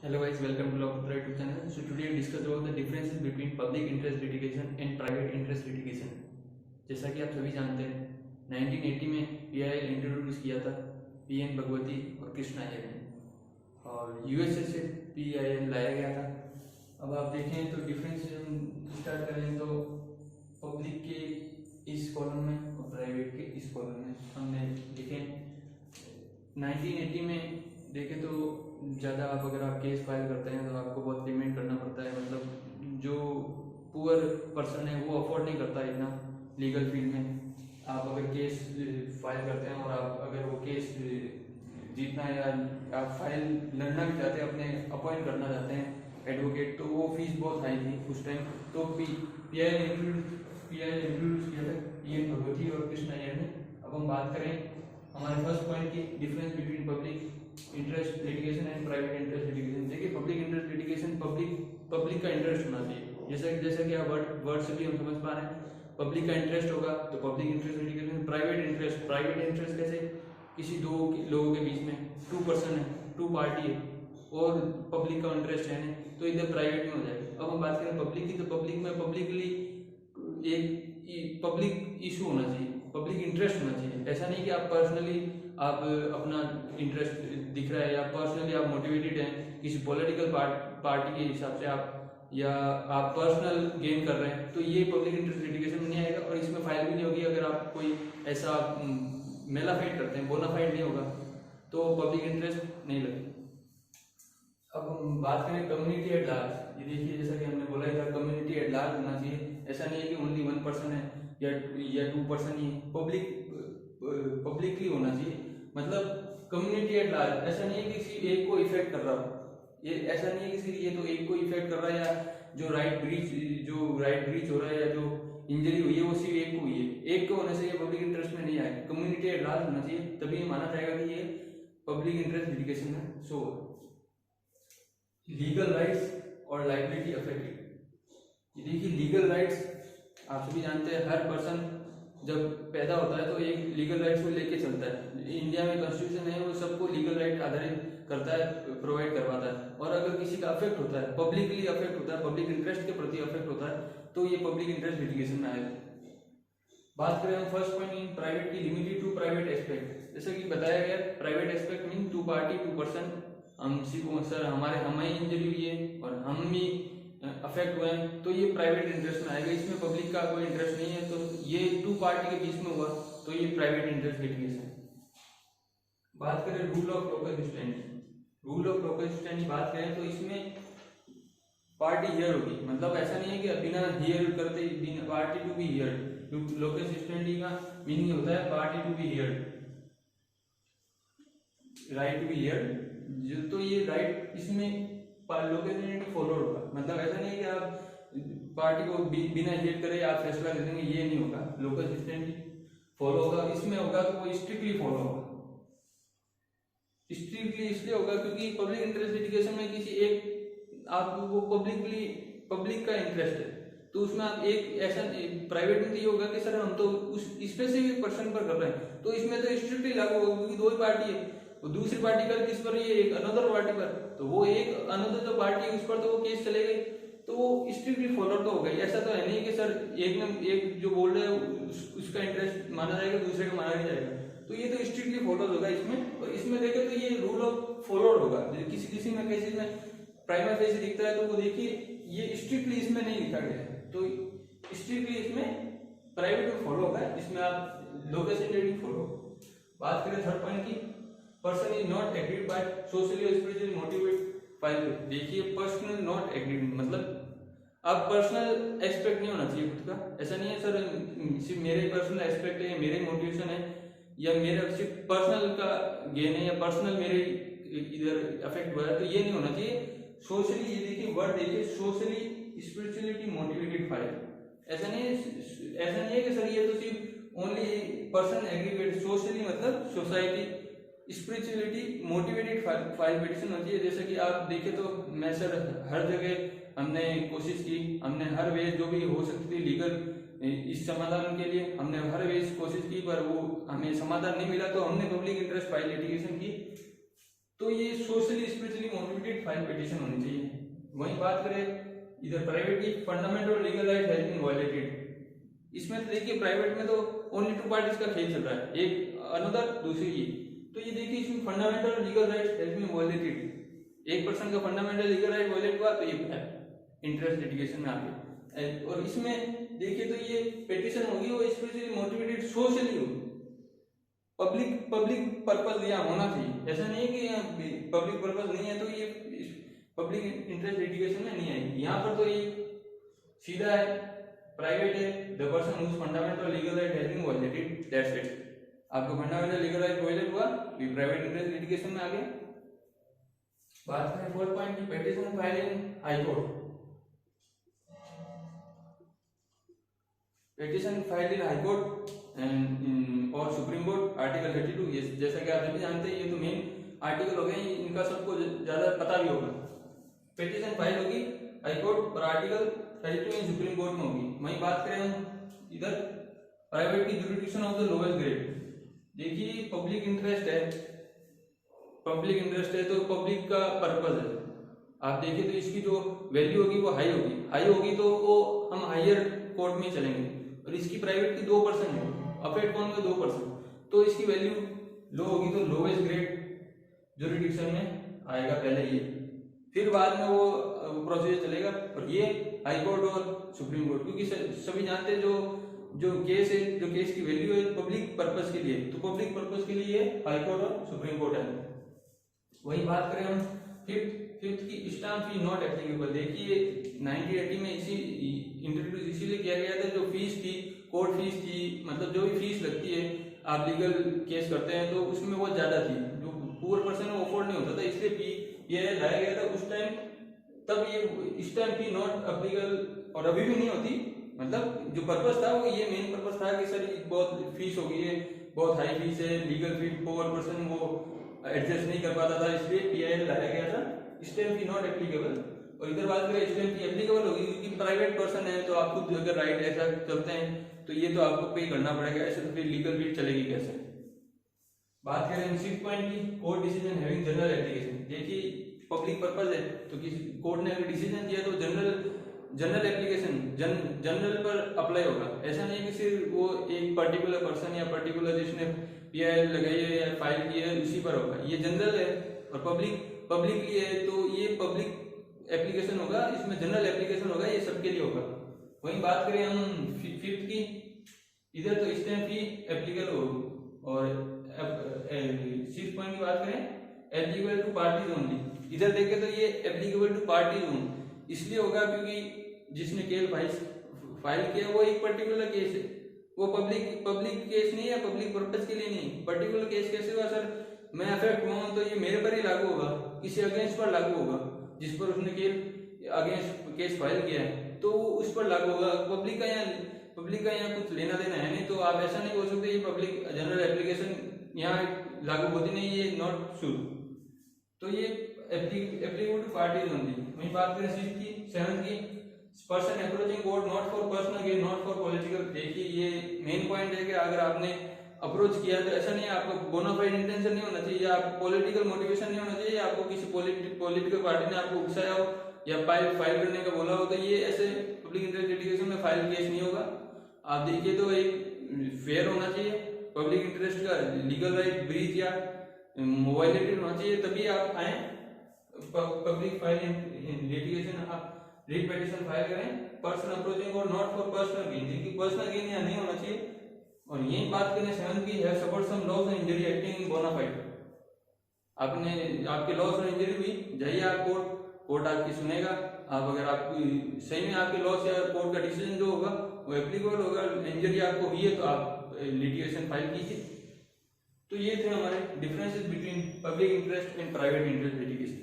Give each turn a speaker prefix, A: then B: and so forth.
A: Hello guys, welcome to Law Putra YouTube channel. So today we discuss about the differences between public interest litigation and private interest litigation. जैसा कि आप सभी जानते हैं 1980 में PIL introduce किया था PN भगवती और कृष्णा अय्यर ने और USA से PIL लाया गया था। अब आप देखें तो डिफरेंस हम स्टार्ट करें तो पब्लिक के इस कॉलम में और प्राइवेट के इस कॉलम में हमने देखें 1980 में देखें तो ज़्यादा आप अगर आप केस फाइल करते हैं तो आपको बहुत पेमेंट करना पड़ता है। मतलब जो पुअर पर्सन है वो अफोर्ड नहीं करता इतना लीगल फील्ड में। आप अगर केस फाइल करते हैं और आप अगर वो केस जीतना या आप फाइल लड़ना भी चाहते हैं, अपने अपॉइंट करना चाहते हैं एडवोकेट, तो वो फीस बहुत हाई थी उस टाइम। तो PIL इंट्रोड्यूस किया था PN भगवती और कृष्णा अय्यर ने। अब हम बात करें हमारे फर्स्ट पॉइंट की difference between public interest litigation and private interest litigation. देखिए पब्लिक इंटरेस्ट लिटिगेशन पब्लिक का इंटरेस्ट होना चाहिए। जैसा कि आप वर्ड से भी हम समझ पा रहे हैं, पब्लिक का इंटरेस्ट होगा तो public interest litigation. Private interest कैसे, किसी दो लोगों के बीच में टू पर्सन है, टू पार्टी है और पब्लिक का इंटरेस्ट है नहीं, तो इधर प्राइवेट में हो जाएगा। अब हम बात करें पब्लिक की, तो पब्लिक में पब्लिकली एक पब्लिक इशू होना चाहिए, पब्लिक इंटरेस्ट होना चाहिए। ऐसा नहीं कि आप पर्सनली आप अपना इंटरेस्ट दिख रहा है या पर्सनली आप मोटिवेटेड हैं किसी पॉलिटिकल पार्टी के हिसाब से आप, या आप पर्सनल गेन कर रहे हैं, तो ये पब्लिक इंटरेस्ट लिटिगेशन में नहीं आएगा और इसमें फाइल भी नहीं होगी। अगर आप कोई ऐसा मेलाफाइड करते हैं, बोनाफाइड नहीं होगा, तो पब्लिक इंटरेस्ट नहीं लगेगा। अब हम बात करें कम्युनिटी एट लार्ज। ये देखिए जैसा कि हमने बोला था, कम्युनिटी एट लार्ज होना चाहिए। ऐसा नहीं है कि ओनली 1 पर्सन है या 2 पर्सन ही है, पब्लिकली होना चाहिए। मतलब कम्युनिटी एट लार्ज, ऐसा नहीं है कि किसी एक को इफेक्ट कर रहा हो, ये ऐसा नहीं है किसी ये तो एक को इफेक्ट कर रहा है, या जो राइट ब्रीच हो रहा है या जो इंजरी हुई है वो सिर्फ एक को हुई है, एक को होने से ये पब्लिक इंटरेस्ट में नहीं आए। कम्युनिटी एट लार्ज होना चाहिए, तभी ये माना जाएगा कि ये पब्लिक इंटरेस्ट लिटिगेशन में शो हो। लीगल राइट्स और लाइबिलिटी अफेक्टेड। ये देखिए लीगल राइट्स आप सभी जानते हैं, हर पर्सन जब पैदा होता है तो एक लीगल राइट्स को लेके चलता है। इंडिया में कॉन्स्टिट्यूशन है, वो सबको लीगल राइट आधारित करता है, प्रोवाइड करवाता है। और अगर किसी का अफेक्ट होता है, पब्लिकली अफेक्ट होता है, पब्लिक इंटरेस्ट के प्रति अफेक्ट होता है, तो ये पब्लिक इंटरेस्ट लिटिगेशन में आएगा। बात करें हम फर्स्ट पॉइंट इन प्राइवेट की, लिमिटेड टू प्राइवेट एस्पेक्ट। जैसा कि बताया गया, private aspect mean to party to person. Sir हमें इंजरी हुई है और हम भी अफेक्ट हुए हैं, तो ये प्राइवेट इंटरेस्ट में आएगा। इसमें पब्लिक का कोई इंटरेस्ट नहीं है, तो ये टू पार्टी के बीच में हुआ, तो ये प्राइवेट इंटरेस्ट लिटिगेशन। बात करें rule of locus standi. Rule of locus standi बात करें तो इसमें पार्टी हियर होगी। मतलब ऐसा नहीं है कि बिना हियर करते बिना party to be hear. Locus standi का मीनिंग होता है party to be hear, right to be hear. तो ये राइट इसमें लोकस फॉलो होगा। मतलब ऐसा नहीं है कि आप पार्टी को बिना हियर करे आप फैसला दे देंगे, ये नहीं होगा। लोकस स्टैंडी फॉलो होगा, इसमें होगा तो वो स्ट्रिक्टली फॉलो होगा। स्ट्रिक्टली इसलिए होगा क्योंकि पब्लिक इंटरेस्ट लिटिगेशन में किसी एक आप वो पब्लिक का इंटरेस्ट है, तो उसमें आप एक ऐसा, प्राइवेट में तो ये होगा कि सर हम तो उस स्पेसिफिक पर्सन पर कर रहे हैं, तो इसमें तो स्ट्रिक्टली लागू होगा क्योंकि दो ही पार्टी है। वो दूसरी पार्टी कर किस पर, ये एक अनदर पार्टी पर, तो वो एक अनदर जो पार्टी है उस पर तो वो केस चले गए, तो वो स्ट्रिक्टली फॉलो तो हो गई। ऐसा तो है नहीं कि सर एक जो बोल रहे हैं उसका इंटरेस्ट माना जाएगा, दूसरे का माना नहीं जाएगा, तो ये तो स्ट्रिक्टली फॉलो होगा इसमें। और इसमें देखें तो ये रूल ऑफ फॉलोड होगा। किसी में केसेस में प्राइमा फेसी दिखता है, तो वो देखिए ये स्ट्रिक्टली इसमें नहीं लिखा गया है, तो स्ट्रिक्टली इसमें प्राइवेट में फॉलो होगा, इसमें आप लोकस स्टैंडी फॉलो। बात करें थर्ड पॉइंट की, person is not agreed by socially और स्पिरिचुअली मोटिवेटेड फाइल। देखिए पर्सनल नॉट एग्रीड मतलब अब पर्सनल एस्पेक्ट नहीं होना चाहिए खुद का। ऐसा नहीं है सर सिर्फ मेरे पर्सनल एस्पेक्ट है, मेरे मोटिवेशन है, या मेरा सिर्फ पर्सनल का गेन है, या पर्सनल मेरे इधर अफेक्ट हुआ है, तो ये नहीं होना चाहिए। सोशली, ये देखिए वर्ड देखिए, सोशली स्पिरिचुअलिटी मोटिवेटेड फाइल। ऐसा नहीं है कि सर ये तो सिर्फ ओनली पर्सन एग्रीगेट, सोशली मतलब society, spirituality motivated file petition होती है। जैसे कि आप देखें तो मैं सर हर जगह हमने कोशिश की, हमने हर वे जो भी हो सकती थी लीगल इस समाधान के लिए हमने हर वे कोशिश की, पर वो हमें समाधान नहीं मिला, तो हमने पब्लिक इंटरेस्ट फाइल लिटिगेशन की। तो ये socially spiritually motivated file petition होनी चाहिए। वहीं बात करें इधर प्राइवेट की, fundamental legal right has been violated. इसमें तो देखिए प्राइवेट में तो ओनली टू पार्टीज का खेल चल रहा है, एक अनदर दूसरी ये। तो ये देखिए इसमें fundamental legal right has been violated, एक पर्सन का फंडामेंटल लीगल राइट वायलेट हुआ तो ये इंटरेस्ट लिटिगेशन में आ गया। और इसमें देखिए तो ये पिटीशन होगी वो स्पेशली मोटिवेटेड सोशली हो, पब्लिक पर्पस यहाँ होना चाहिए। ऐसा नहीं है कि पब्लिक पर्पस नहीं है तो ये पब्लिक इंटरेस्ट लिटिगेशन में नहीं आएगी। यहाँ पर तो ये सीधा है, प्राइवेट है, the person whose fundamental legal right has been violated, that's it. आपका फंडामेंटल लीगल राइट वायलेट हुआ, ये प्राइवेट इंटरेस्ट लिटिगेशन में आ गया। बात करें फोर्थ पॉइंट की, petition file in high court. Petition file in high court और सुप्रीम कोर्ट, आर्टिकल 32। ये जैसा कि आप सभी जानते हैं ये तो मेन आर्टिकल हो गए, इनका सबको ज्यादा पता भी होगा। पिटीशन फाइल होगी हाई कोर्ट और आर्टिकल 32 इन सुप्रीम कोर्ट में होगी। वहीं बात करें हम इधर प्राइवेट की jurisdiction of the lowest grade. देखिए पब्लिक इंटरेस्ट है, पब्लिक इंटरेस्ट है तो पब्लिक का पर्पस है। आप देखिए तो इसकी जो वैल्यू होगी वो हाई होगी, हाई होगी तो वो हम हायर कोर्ट में चलेंगे। और इसकी प्राइवेट की 2% है, अफेक्ट कौन का 2%, तो इसकी वैल्यू लो होगी तो लोवेस्ट ग्रेड जुरिडिक्शन में आएगा पहले ये, फिर बाद में वो प्रोसीजर चलेगा। और ये हाई कोर्ट और सुप्रीम कोर्ट, क्योंकि सभी जानते हैं जो केस है, जो केस की वैल्यू है पब्लिक पर्पस के लिए, तो पब्लिक पर्पस के लिए हाई कोर्ट और सुप्रीम कोर्ट है। वही बात करें हम फिफ्थ की, स्टाम्प फी नॉट एप्लीकेबल। देखिए 1980 में इंट्रोड्यूस इसीलिए किया गया था, जो फीस थी, कोर्ट फीस थी, मतलब जो भी फीस लगती है आप लीगल केस करते हैं तो उसमें बहुत ज्यादा थी, जो पुअर पर्सन को अफोर्ड नहीं होता था, इसलिए ये लाया गया था उस टाइम। तब ये स्टाम्प फी नॉट एप्लीकेबल, और अभी भी नहीं होती, मतलब जो पर्पस था वो ये मेन पर्पस था कि सर बहुत फीस हो गई है, बहुत हाई फीस है, लीगल फी पुअर पर्सन वो एडजस्ट नहीं कर पाता था, इसलिए PIL लाया गया था, स्टैम्प फी नॉट एप्लीकेबल। और इधर बात करें स्टैम्प फी एप्लीकेबल होगी क्योंकि प्राइवेट पर्सन है, तो आप खुद अगर राइट ऐसा चलते हैं तो ये तो आपको पे करना पड़ेगा, ऐसे तो फिर लीगल फी चलेगी कैसे। बात करें 6 पॉइंट की, court decision having general application. देखिए पब्लिक पर्पस है तो किसी कोर्ट ने अगर डिसीजन दिया तो जनरल एप्लीकेशन जनरल पर अप्लाई होगा। ऐसा नहीं कि सिर्फ वो एक पर्टिकुलर पर्सन या पर्टिकुलर जिसने PIL लगाई है या फाइल की है उसी पर होगा, ये जनरल है। और पब्लिक लिए है तो ये पब्लिक एप्लीकेशन होगा, इसमें जनरल एप्लीकेशन होगा, ये सबके लिए होगा। वहीं बात करें हम फिफ्थ की, इधर तो स्टैम्प फी एप्लीकेबल होगी। और 6 पॉइंट की बात करें एप्लीकेबल टू पार्टीज ओनली, इधर देखें तो ये एप्लीकेबल टू पार्टीज ओनली इसलिए होगा क्योंकि जिसने केस फाइल किया वो एक पर्टिकुलर केस है, वो पब्लिक केस नहीं है, पब्लिक पर्पस के लिए नहीं। पर्टिकुलर केस कैसे हुआ सर, मैं अफेक्ट हुआ हूं तो ये मेरे पर ही लागू होगा, किसी अगेंस्ट पर लागू होगा, जिस पर उसने अगेंस्ट केस फाइल किया है तो उस पर लागू होगा। पब्लिक का यहाँ कुछ लेना देना है नहीं, तो आप ऐसा नहीं बोल सकते ये पब्लिक जनरल एप्लीकेशन यहाँ लागू होती नहीं, ये नॉट शुड। तो ये एप्लीकेबल टू पार्टीज ओनली। वहीं बात करें 7 की, person approaching court not for personal gain not for political. देखिए ये मेन पॉइंट है कि अगर आपने अप्रोच किया तो ऐसा नहीं, आपका बोनाफाइड इंटेंशन नहीं होना चाहिए, या आप पॉलिटिकल मोटिवेशन नहीं होना चाहिए, आपको किसी पॉलिटिकल पार्टी ने आपको उकसाया हो या फाइल करने का बोला हो, तो ये ऐसे पब्लिक इंटरेस्ट लिटिगेशन में फाइल केस नहीं होगा। आप देखिए तो एक फेयर होना चाहिए, पब्लिक इंटरेस्ट का लीगल राइट ब्रीच या वायलेटेड होना चाहिए, तभी आप आए पब्लिक फाइल लिटिगेशन, आप रिट पिटीशन फाइल करें। पर्सन अप्रोचिंग और नॉट फॉर पर्सनल गेन, जिनकी पर्सनल गेन यहाँ नहीं होना चाहिए। और यही बात करें 7 की है support some loss and injury acting in bona fide. आपके लॉस और इंजरी हुई, जाइए आप कोर्ट आपकी सुनेगा। आप अगर आपकी सही में आपके लॉस या कोर्ट का डिसीजन जो होगा वो एप्लीकेबल होगा, इंजरी आपको हुई है तो आप लिटिगेशन फाइल कीजिए। तो ये थे हमारे differences between public interest and private interest litigation.